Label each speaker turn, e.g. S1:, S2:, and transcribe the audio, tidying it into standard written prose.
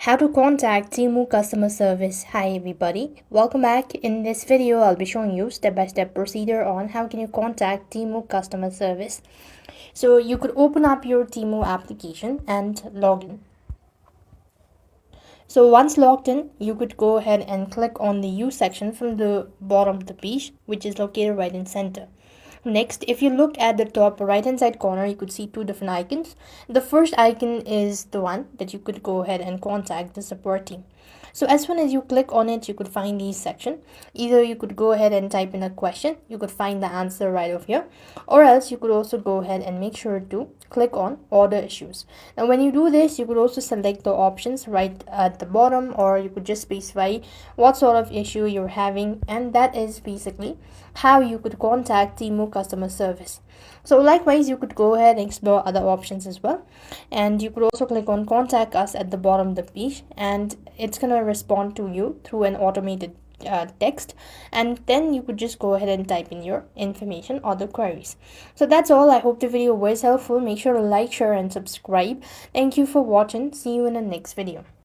S1: How to contact Temu customer service. Hi everybody, welcome back. In this video I'll be showing you step-by-step procedure on how can you contact Temu customer service. So you could open up your Temu application and log in. So once logged in, you could go ahead and click on the use section from the bottom of the page, which is located right in center. Next, if you look at the top right hand side corner, you could see two different icons. The first icon is the one that you could go ahead and contact the support team. So as soon as you click on it, you could find these section. Either you could go ahead and type in a question, you could find the answer right over here, or else you could also go ahead and make sure to click on order issues. Now when you do this, you could also select the options right at the bottom, or you could just specify what sort of issue you're having, and that is basically how you could contact Temu customer service. So likewise, you could go ahead and explore other options as well, and you could also click on contact us at the bottom of the page, and it's gonna respond to you through an automated text, and then you could just go ahead and type in your information or the queries. So that's all. I hope the video was helpful. Make sure to like, share and subscribe. Thank you for watching. See you in the next video.